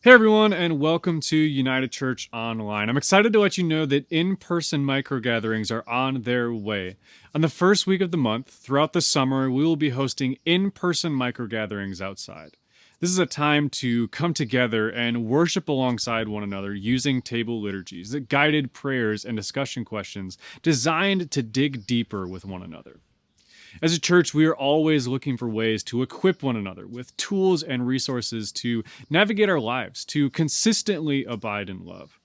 Hey everyone, and welcome to United Church Online. I'm excited to let you know that in-person micro gatherings are on their way. On the first week of the month, throughout the summer, we will be hosting in-person micro gatherings outside. This is a time to come together and worship alongside one another using table liturgies, guided prayers, and discussion questions designed to dig deeper with one another. As a church, we are always looking for ways to equip one another with tools and resources to navigate our lives, to consistently abide in love.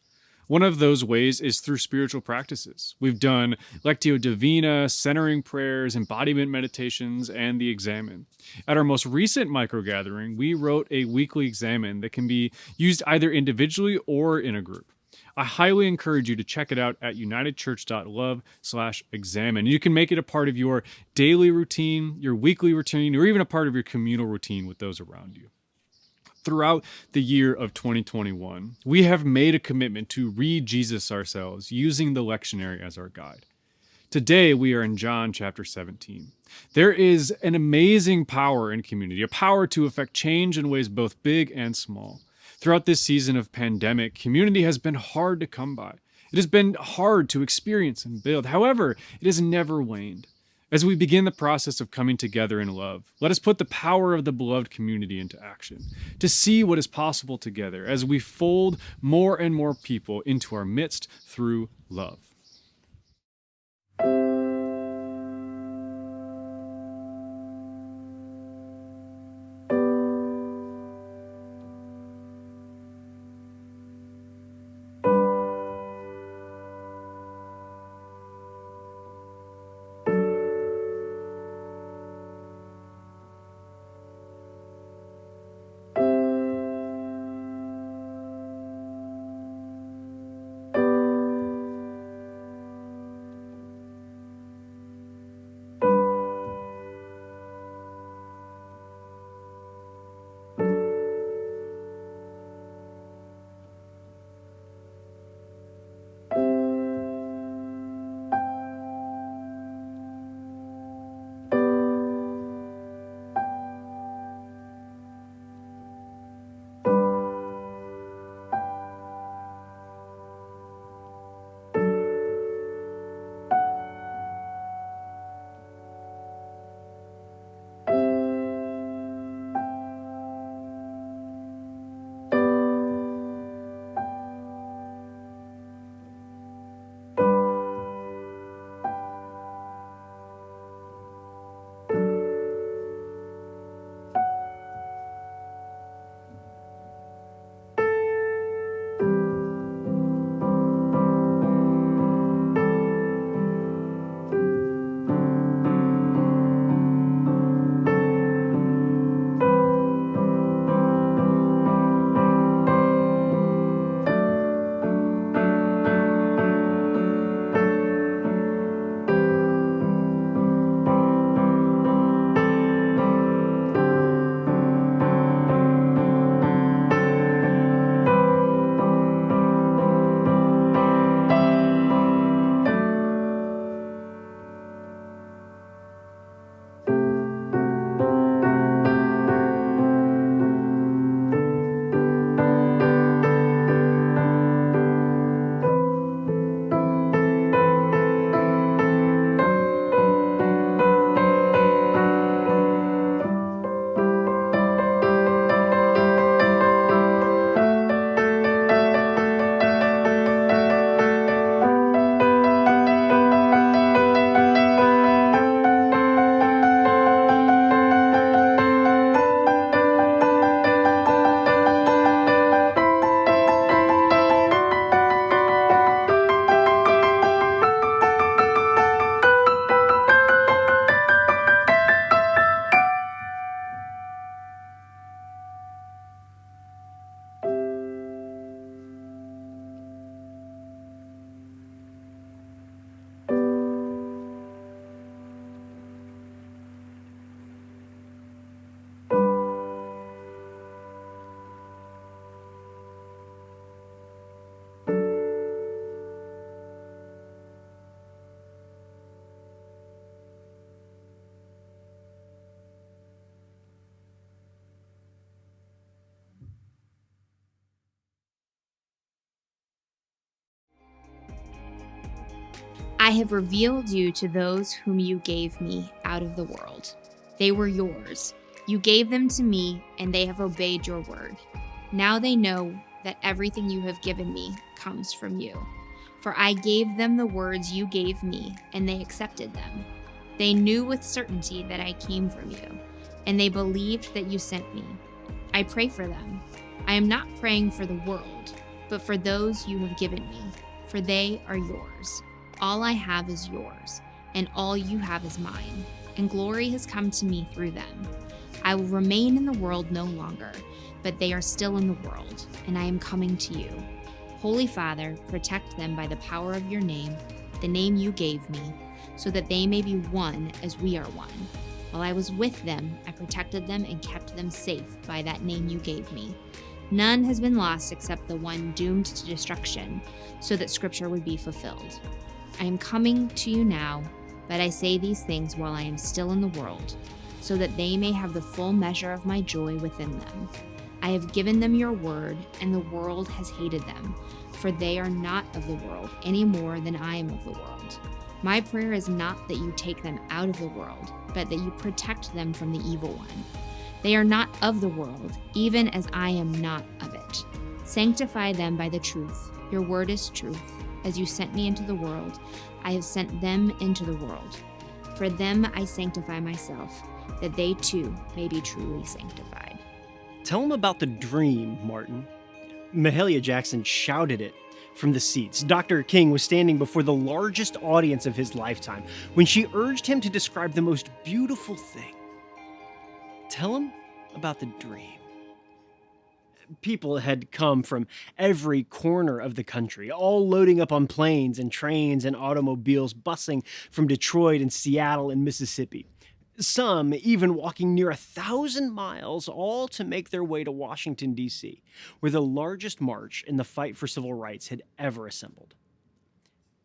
One of those ways is through spiritual practices. We've done Lectio Divina, centering prayers, embodiment meditations, and the Examen. At our most recent micro gathering, we wrote a weekly Examen that can be used either individually or in a group. I highly encourage you to check it out at unitedchurch.love/examine. You can make it a part of your daily routine, your weekly routine, or even a part of your communal routine with those around you. Throughout the year of 2021, we have made a commitment to read Jesus ourselves using the lectionary as our guide. Today, we are in John chapter 17. There is an amazing power in community, a power to affect change in ways both big and small. Throughout this season of pandemic, community has been hard to come by. It has been hard to experience and build. However, it has never waned. As we begin the process of coming together in love, let us put the power of the beloved community into action, to see what is possible together as we fold more and more people into our midst through love. I have revealed you to those whom you gave me out of the world. They were yours. You gave them to me, and they have obeyed your word. Now they know that everything you have given me comes from you. For I gave them the words you gave me, and they accepted them. They knew with certainty that I came from you, and they believed that you sent me. I pray for them. I am not praying for the world, but for those you have given me, for they are yours. All I have is yours, and all you have is mine, and glory has come to me through them. I will remain in the world no longer, but they are still in the world, and I am coming to you. Holy Father, protect them by the power of your name, the name you gave me, so that they may be one as we are one. While I was with them, I protected them and kept them safe by that name you gave me. None has been lost except the one doomed to destruction, so that Scripture would be fulfilled. I am coming to you now, but I say these things while I am still in the world, so that they may have the full measure of my joy within them. I have given them your word, and the world has hated them, for they are not of the world any more than I am of the world. My prayer is not that you take them out of the world, but that you protect them from the evil one. They are not of the world, even as I am not of it. Sanctify them by the truth. Your word is truth. As you sent me into the world, I have sent them into the world. For them I sanctify myself, that they too may be truly sanctified. Tell him about the dream, Martin. Mahalia Jackson shouted it from the seats. Dr. King was standing before the largest audience of his lifetime when she urged him to describe the most beautiful thing. Tell him about the dream. People had come from every corner of the country, all loading up on planes and trains and automobiles, busing from Detroit and Seattle and Mississippi. Some even walking near 1,000 miles, all to make their way to Washington, D.C., where the largest march in the fight for civil rights had ever assembled.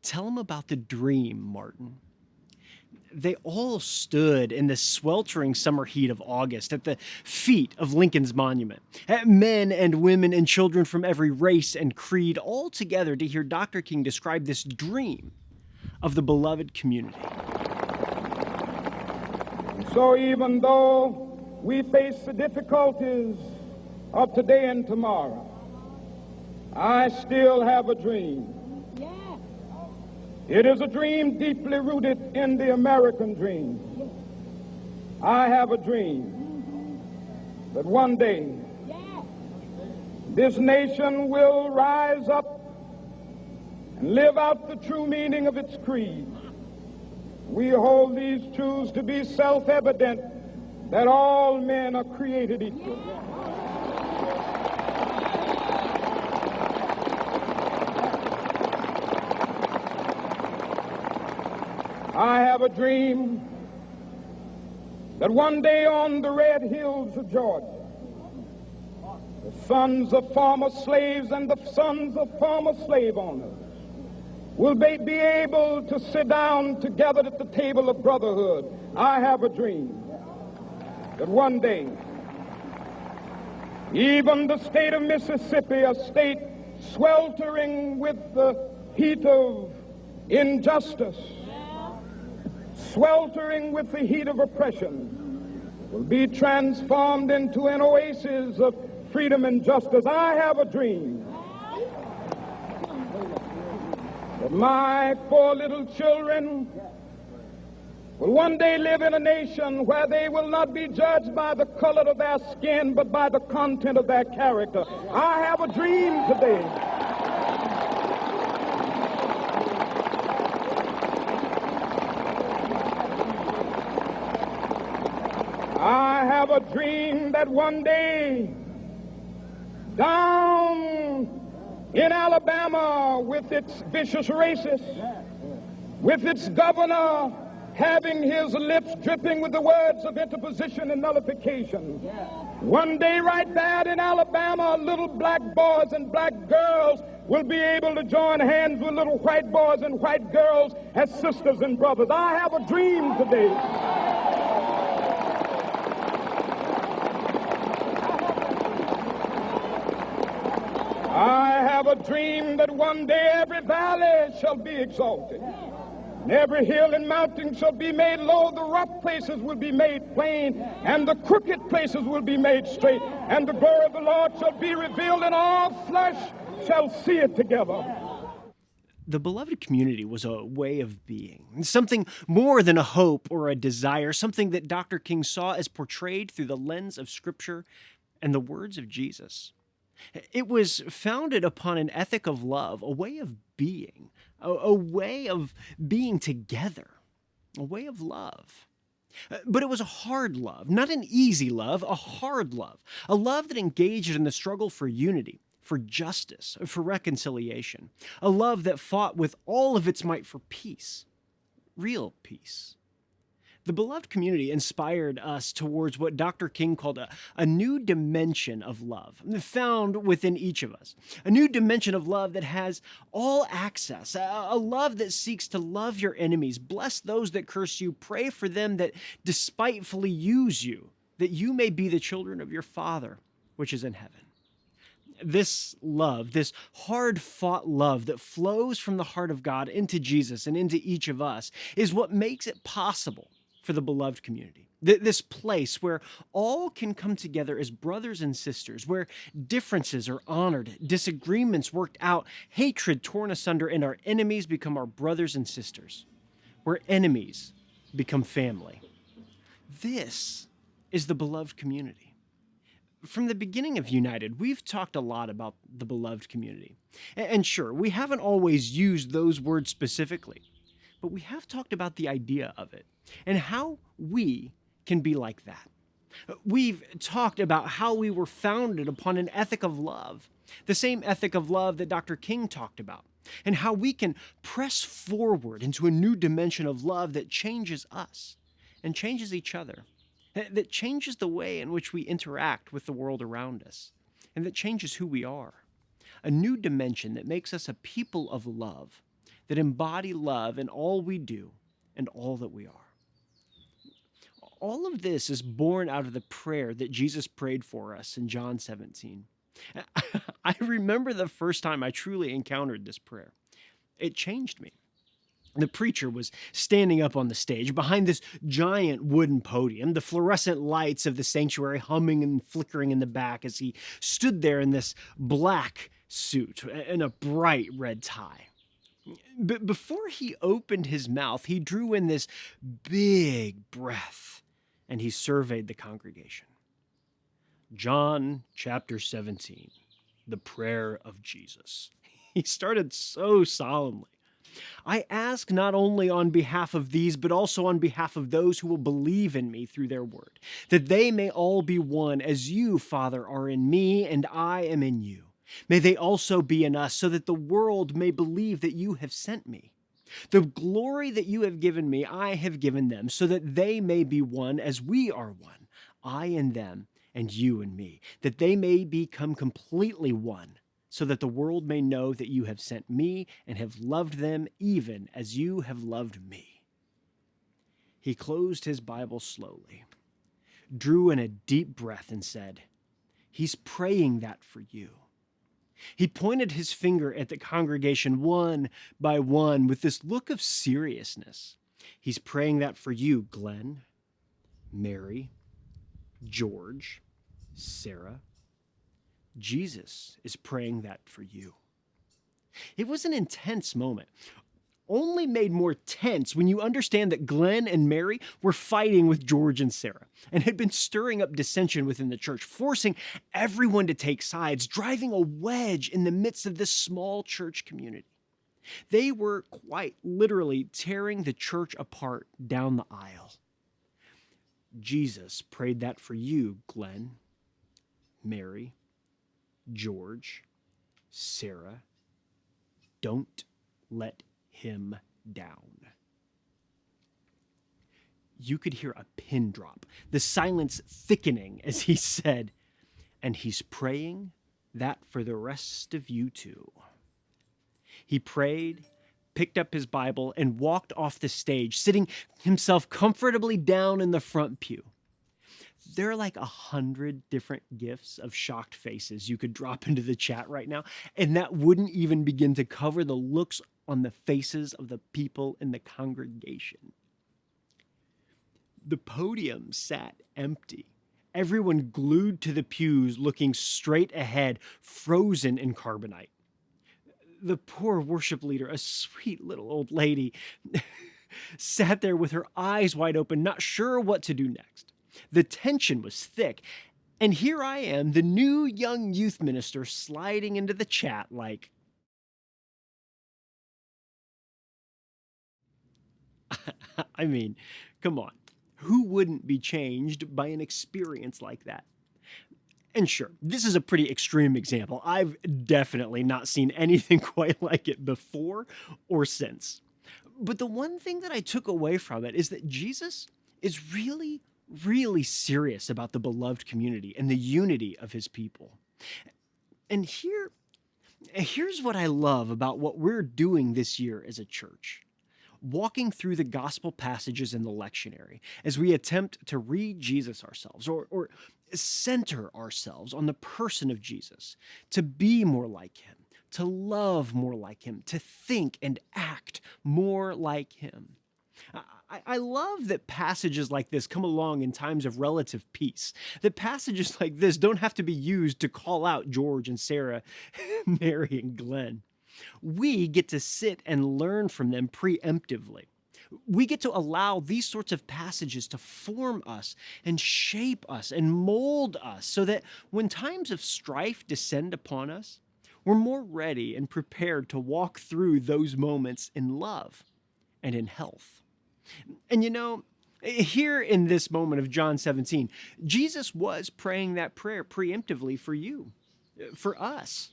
Tell them about the dream, Martin. They all stood in the sweltering summer heat of August at the feet of Lincoln's monument. Men and women and children from every race and creed, all together to hear Dr. King describe this dream of the beloved community. So even though we face the difficulties of today and tomorrow, I still have a dream. It is a dream deeply rooted in the American dream. I have a dream that one day this nation will rise up and live out the true meaning of its creed. We hold these truths to be self-evident, that all men are created equal. I have a dream that one day on the red hills of Georgia, the sons of former slaves and the sons of former slave owners will be able to sit down together at the table of brotherhood. I have a dream that one day, even the state of Mississippi, a state sweltering with the heat of injustice, sweltering with the heat of oppression, will be transformed into an oasis of freedom and justice. I have a dream that my 4 little children will one day live in a nation where they will not be judged by the color of their skin, but by the content of their character. I have a dream today I have a dream that one day down in Alabama, with its vicious racists, with its governor having his lips dripping with the words of interposition and nullification, one day right there in Alabama, little black boys and black girls will be able to join hands with little white boys and white girls as sisters and brothers. I have a dream today I have a dream that one day every valley shall be exalted. And every hill and mountain shall be made low, the rough places will be made plain, and the crooked places will be made straight. And the glory of the Lord shall be revealed, and all flesh shall see it together. The beloved community was a way of being, something more than a hope or a desire, something that Dr. King saw as portrayed through the lens of Scripture and the words of Jesus. It was founded upon an ethic of love, a way of being, a way of being together, a way of love. But it was a hard love, not an easy love, a hard love, a love that engaged in the struggle for unity, for justice, for reconciliation, a love that fought with all of its might for peace, real peace. The beloved community inspired us towards what Dr. King called a new dimension of love found within each of us, a new dimension of love that has all access, a love that seeks to love your enemies, bless those that curse you, pray for them that despitefully use you, that you may be the children of your Father, which is in heaven. This love, this hard-fought love that flows from the heart of God into Jesus and into each of us, is what makes it possible for the beloved community. This place where all can come together as brothers and sisters, where differences are honored, disagreements worked out, hatred torn asunder, and our enemies become our brothers and sisters, where enemies become family. This is the beloved community. From the beginning of United, we've talked a lot about the beloved community. And sure, we haven't always used those words specifically, but we have talked about the idea of it and how we can be like that. We've talked about how we were founded upon an ethic of love, the same ethic of love that Dr. King talked about, and how we can press forward into a new dimension of love that changes us and changes each other, that changes the way in which we interact with the world around us, and that changes who we are. A new dimension that makes us a people of love, that embody love in all we do and all that we are. All of this is born out of the prayer that Jesus prayed for us in John 17. I remember the first time I truly encountered this prayer. It changed me. The preacher was standing up on the stage behind this giant wooden podium, the fluorescent lights of the sanctuary humming and flickering in the back as he stood there in this black suit and a bright red tie. But before he opened his mouth, he drew in this big breath and he surveyed the congregation. John chapter 17, the prayer of Jesus. He started so solemnly. I ask not only on behalf of these, but also on behalf of those who will believe in me through their word, that they may all be one, as you, Father, are in me and I am in you. May they also be in us, so that the world may believe that you have sent me. The glory that you have given me, I have given them, so that they may be one as we are one, I and them, and you and me, that they may become completely one, so that the world may know that you have sent me and have loved them even as you have loved me. He closed his Bible slowly, drew in a deep breath, and said, "He's praying that for you." He pointed his finger at the congregation one by one with this look of seriousness. He's praying that for you, Glenn, Mary, George, Sarah. Jesus is praying that for you. It was an intense moment, only made more tense when you understand that Glenn and Mary were fighting with George and Sarah and had been stirring up dissension within the church, forcing everyone to take sides, driving a wedge in the midst of this small church community. They were quite literally tearing the church apart down the aisle. Jesus prayed that for you, Glenn, Mary, George, Sarah. Don't let him down. You could hear a pin drop, the silence thickening as he said, "And he's praying that for the rest of you too." He prayed, picked up his Bible, and walked off the stage, sitting himself comfortably down in the front pew. There are like 100 different gifs of shocked faces you could drop into the chat right now, and that wouldn't even begin to cover the looks on the faces of the people in the congregation. The podium sat empty. Everyone glued to the pews, looking straight ahead, frozen in carbonite. The poor worship leader, a sweet little old lady, sat there with her eyes wide open, not sure what to do next. The tension was thick, and here I am, the new young youth minister, sliding into the chat like, I mean, come on. Who wouldn't be changed by an experience like that? And sure, this is a pretty extreme example. I've definitely not seen anything quite like it before or since. But the one thing that I took away from it is that Jesus is really, really serious about the beloved community and the unity of his people. And here's what I love about what we're doing this year as a church. Walking through the gospel passages in the lectionary as we attempt to read Jesus ourselves or center ourselves on the person of Jesus, to be more like him, to love more like him, to think and act more like him. I love that passages like this come along in times of relative peace, that passages like this don't have to be used to call out George and Sarah, Mary and Glenn. We get to sit and learn from them preemptively. We get to allow these sorts of passages to form us and shape us and mold us so that when times of strife descend upon us, we're more ready and prepared to walk through those moments in love and in health. And you know, here in this moment of John 17, Jesus was praying that prayer preemptively for you, for us.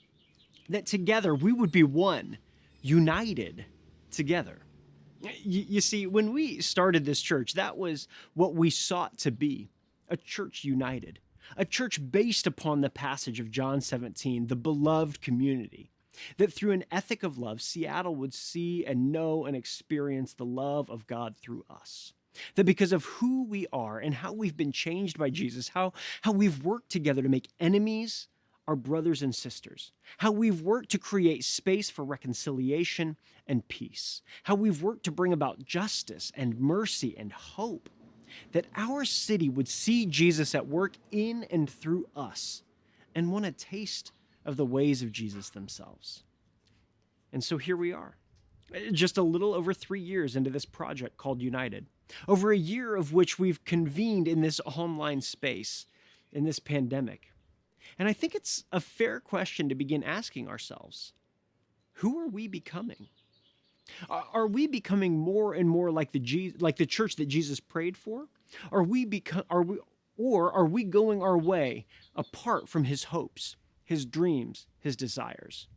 That together we would be one, united together. You see, when we started this church, that was what we sought to be, a church united, a church based upon the passage of John 17, the beloved community, that through an ethic of love, Seattle would see and know and experience the love of God through us. That because of who we are and how we've been changed by Jesus, how we've worked together to make enemies our brothers and sisters, how we've worked to create space for reconciliation and peace, how we've worked to bring about justice and mercy and hope, that our city would see Jesus at work in and through us and want a taste of the ways of Jesus themselves. And so here we are, just a little over 3 years into this project called United, over a year of which we've convened in this online space, in this pandemic. And I think it's a fair question to begin asking ourselves, who are we becoming? Are we becoming more and more like the church that Jesus prayed for? Are we going our way apart from his hopes, his dreams, his desires?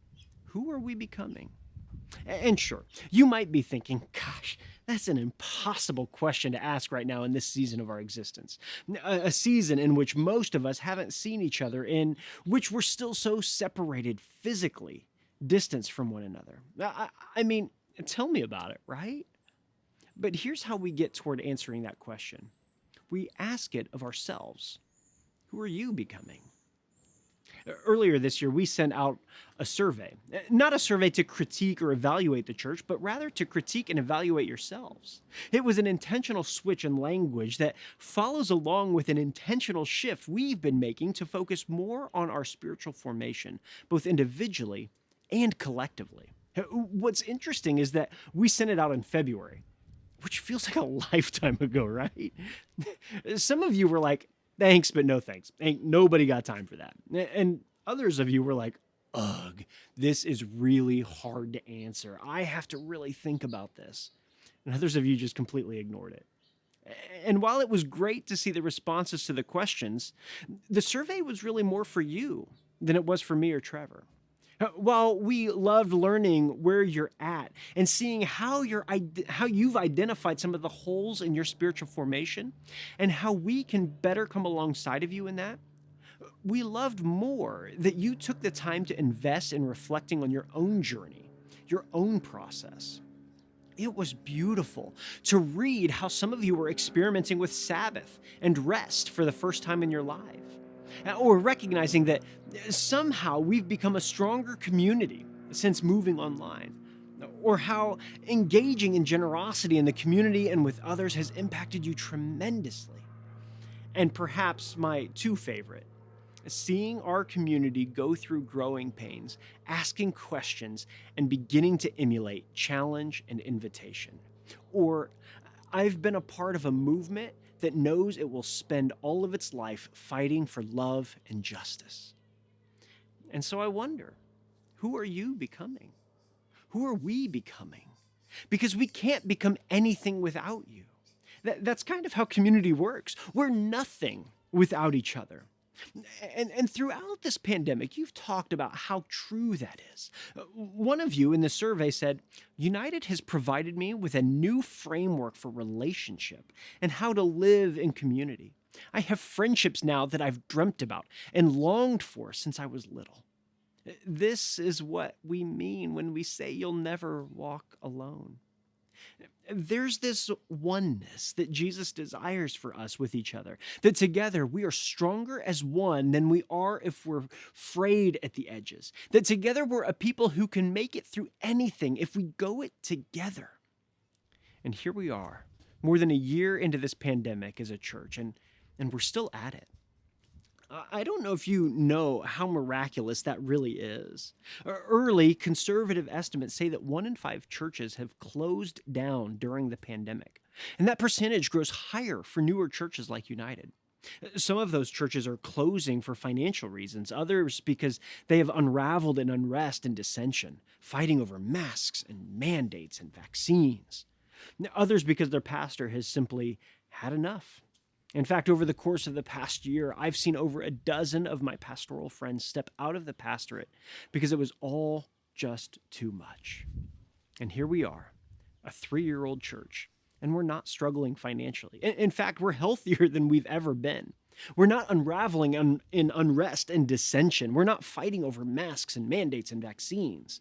Who are we becoming? And sure, you might be thinking, gosh, that's an impossible question to ask right now in this season of our existence. A season in which most of us haven't seen each other, in which we're still so separated physically, distanced from one another. I mean, tell me about it, right? But here's how we get toward answering that question. We ask it of ourselves. Who are you becoming? Earlier this year, we sent out a survey, not a survey to critique or evaluate the church, but rather to critique and evaluate yourselves. It was an intentional switch in language that follows along with an intentional shift we've been making to focus more on our spiritual formation, both individually and collectively. What's interesting is that we sent it out in February, which feels like a lifetime ago, right? Some of you were like, thanks, but no thanks. Ain't nobody got time for that. And others of you were like, ugh, this is really hard to answer. I have to really think about this. And others of you just completely ignored it. And while it was great to see the responses to the questions, the survey was really more for you than it was for me or Trevor. While we loved learning where you're at and seeing how you've identified some of the holes in your spiritual formation and how we can better come alongside of you in that, we loved more that you took the time to invest in reflecting on your own journey, your own process. It was beautiful to read how some of you were experimenting with Sabbath and rest for the first time in your life. Or recognizing that somehow we've become a stronger community since moving online. or how engaging in generosity in the community and with others has impacted you tremendously. And perhaps my two favorite, seeing our community go through growing pains, asking questions, and beginning to emulate challenge and invitation. Or I've been a part of a movement that knows it will spend all of its life fighting for love and justice. And so I wonder, who are you becoming? Who are we becoming? Because we can't become anything without you. That's kind of how community works. We're nothing without each other. And throughout this pandemic, you've talked about how true that is. One of you in the survey said, United has provided me with a new framework for relationship and how to live in community. I have friendships now that I've dreamt about and longed for since I was little. This is what we mean when we say you'll never walk alone. There's this oneness that Jesus desires for us with each other, that together we are stronger as one than we are if we're frayed at the edges, that together we're a people who can make it through anything if we go it together. And here we are, more than a year into this pandemic as a church, and we're still at it. I don't know if you know how miraculous that really is. Early conservative estimates say that 1 in 5 churches have closed down during the pandemic, and that percentage grows higher for newer churches like United. Some of those churches are closing for financial reasons, others because they have unraveled in unrest and dissension, fighting over masks and mandates and vaccines. Others because their pastor has simply had enough. In fact, over the course of the past year, I've seen over a dozen of my pastoral friends step out of the pastorate because it was all just too much. And here we are, a 3-year-old church, and we're not struggling financially. In fact, we're healthier than we've ever been. We're not unraveling in unrest and dissension. We're not fighting over masks and mandates and vaccines.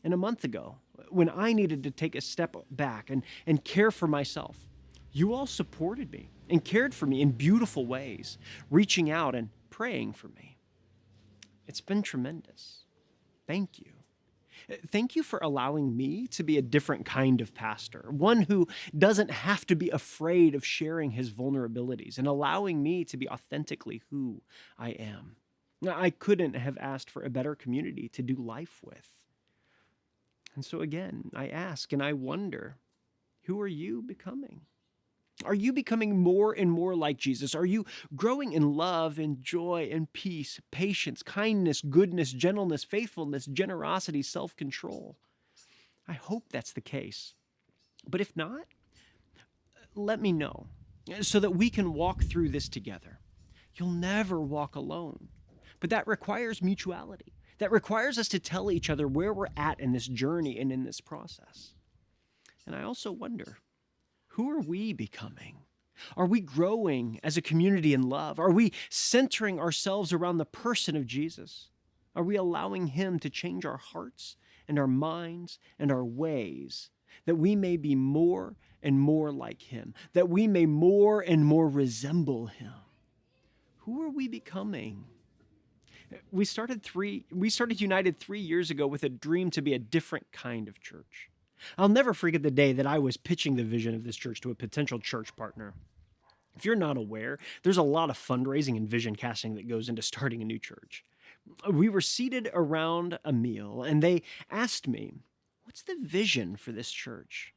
And a month ago, when I needed to take a step back and care for myself, you all supported me and cared for me in beautiful ways, reaching out and praying for me. It's been tremendous. Thank you. Thank you for allowing me to be a different kind of pastor, one who doesn't have to be afraid of sharing his vulnerabilities and allowing me to be authentically who I am. I couldn't have asked for a better community to do life with. And so again, I ask and I wonder, who are you becoming? Are you becoming more and more like Jesus? Are you growing in love and joy and peace, patience, kindness, goodness, gentleness, faithfulness, generosity, self-control? I hope that's the case. But if not, let me know so that we can walk through this together. You'll never walk alone, but that requires mutuality. That requires us to tell each other where we're at in this journey and in this process. And I also wonder, who are we becoming? Are we growing as a community in love? Are we centering ourselves around the person of Jesus? Are we allowing him to change our hearts and our minds and our ways, that we may be more and more like him, that we may more and more resemble him? Who are we becoming? We started United 3 years ago with a dream to be a different kind of church. I'll never forget the day that I was pitching the vision of this church to a potential church partner. If you're not aware, there's a lot of fundraising and vision casting that goes into starting a new church. We were seated around a meal, and they asked me, "What's the vision for this church?"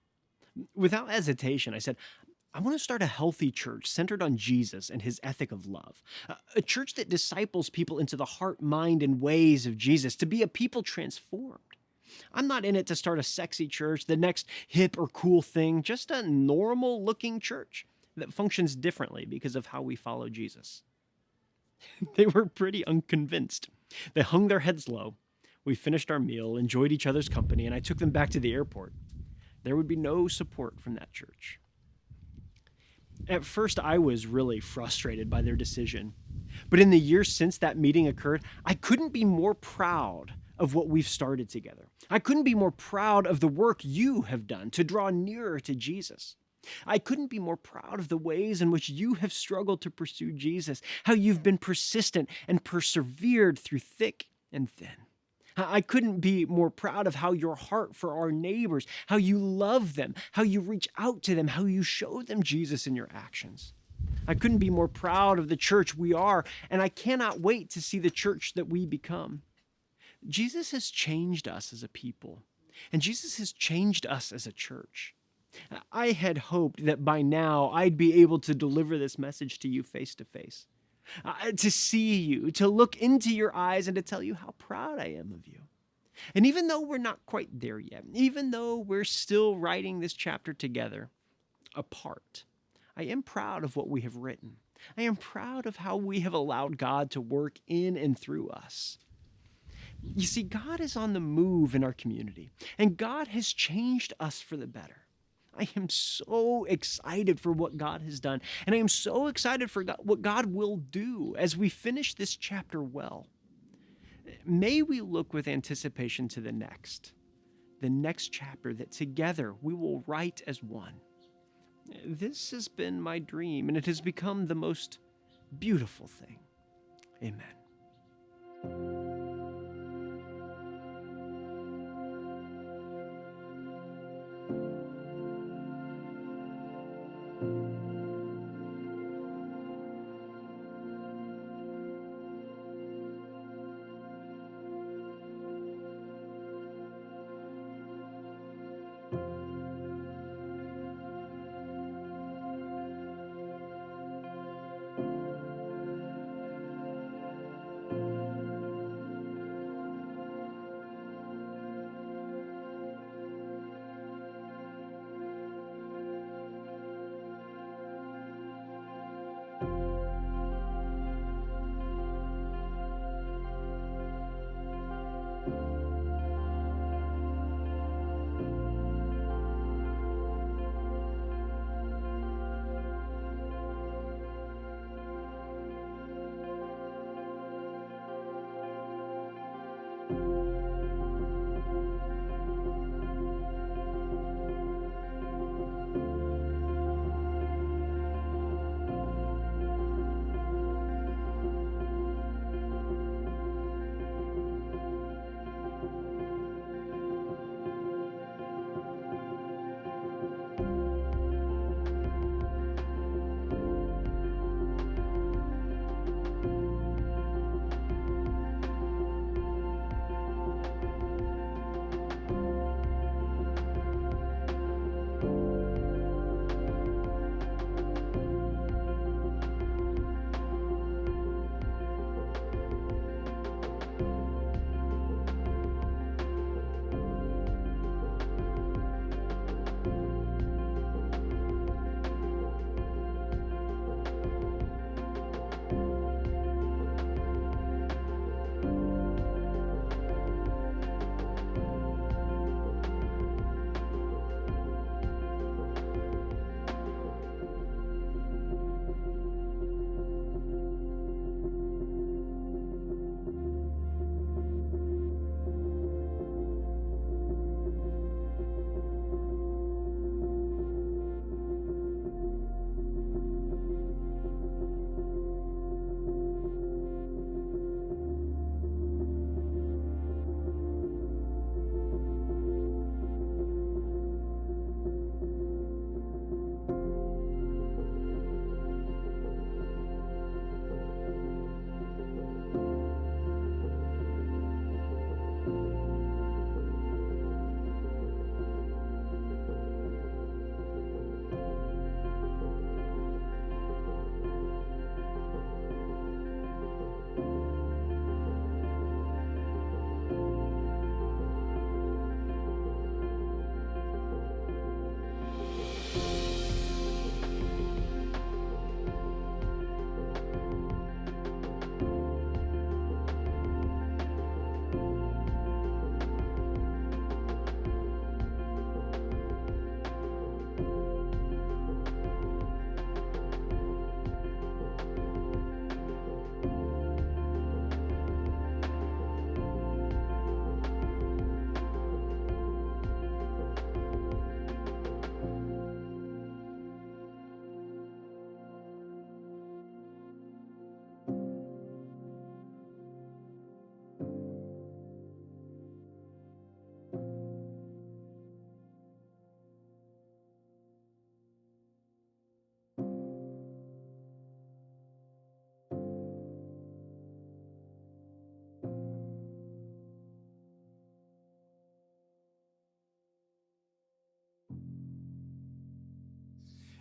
Without hesitation, I said, "I want to start a healthy church centered on Jesus and his ethic of love. A church that disciples people into the heart, mind, and ways of Jesus, to be a people transformed. I'm not in it to start a sexy church, the next hip or cool thing, just a normal-looking church that functions differently because of how we follow Jesus." They were pretty unconvinced. They hung their heads low. We finished our meal, enjoyed each other's company, and I took them back to the airport. There would be no support from that church. At first, I was really frustrated by their decision. But in the years since that meeting occurred, I couldn't be more proud of what we've started together. I couldn't be more proud of the work you have done to draw nearer to Jesus. I couldn't be more proud of the ways in which you have struggled to pursue Jesus, how you've been persistent and persevered through thick and thin. I couldn't be more proud of how your heart for our neighbors, how you love them, how you reach out to them, how you show them Jesus in your actions. I couldn't be more proud of the church we are, and I cannot wait to see the church that we become. Jesus has changed us as a people, and Jesus has changed us as a church. I had hoped that by now I'd be able to deliver this message to you face to face, to see you, to look into your eyes, and to tell you how proud I am of you. And even though we're not quite there yet, even though we're still writing this chapter together, apart, I am proud of what we have written. I am proud of how we have allowed God to work in and through us. You see, God is on the move in our community, and God has changed us for the better. I am so excited for what God has done, and I am so excited for what God will do as we finish this chapter well. May we look with anticipation to the next chapter that together we will write as one. This has been my dream, and it has become the most beautiful thing. Amen.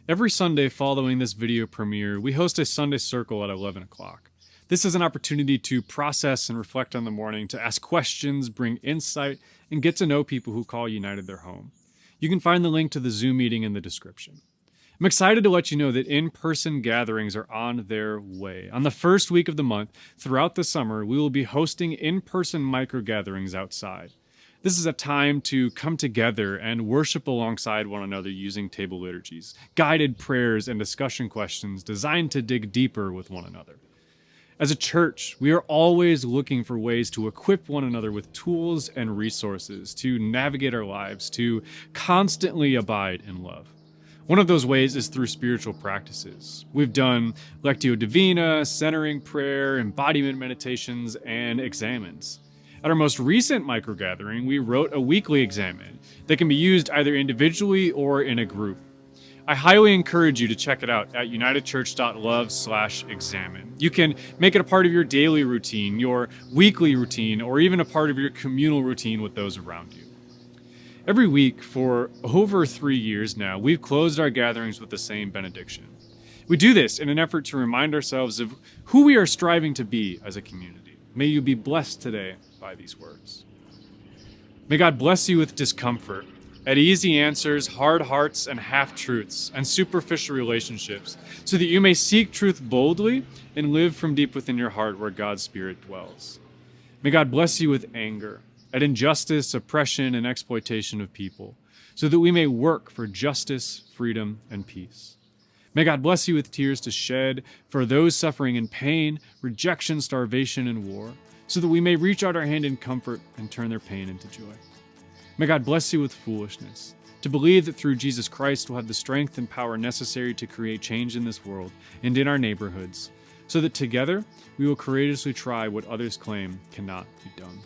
Every Sunday following this video premiere, we host a Sunday Circle at 11 o'clock. This is an opportunity to process and reflect on the morning, to ask questions, bring insight, and get to know people who call United their home. You can find the link to the Zoom meeting in the description. I'm excited to let you know that in-person gatherings are on their way. On the first week of the month, throughout the summer, we will be hosting in-person micro-gatherings outside. This is a time to come together and worship alongside one another using table liturgies, guided prayers, and discussion questions designed to dig deeper with one another. As a church, we are always looking for ways to equip one another with tools and resources to navigate our lives, to constantly abide in love. One of those ways is through spiritual practices. We've done Lectio Divina, centering prayer, embodiment meditations, and examens. At our most recent microgathering, we wrote a weekly examen that can be used either individually or in a group. I highly encourage you to check it out at unitedchurch.love/examine. You can make it a part of your daily routine, your weekly routine, or even a part of your communal routine with those around you. Every week for over 3 years now, we've closed our gatherings with the same benediction. We do this in an effort to remind ourselves of who we are striving to be as a community. May you be blessed today by these words. May God bless you with discomfort, at easy answers, hard hearts, and half-truths, and superficial relationships, so that you may seek truth boldly and live from deep within your heart where God's Spirit dwells. May God bless you with anger, at injustice, oppression, and exploitation of people, so that we may work for justice, freedom, and peace. May God bless you with tears to shed for those suffering in pain, rejection, starvation, and war, so that we may reach out our hand in comfort and turn their pain into joy. May God bless you with foolishness, to believe that through Jesus Christ we'll have the strength and power necessary to create change in this world and in our neighborhoods, so that together we will courageously try what others claim cannot be done.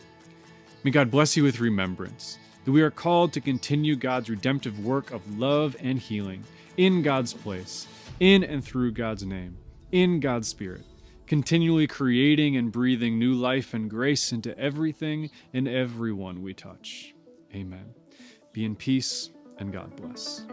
May God bless you with remembrance, that we are called to continue God's redemptive work of love and healing in God's place, in and through God's name, in God's Spirit, continually creating and breathing new life and grace into everything and everyone we touch. Amen. Be in peace, and God bless.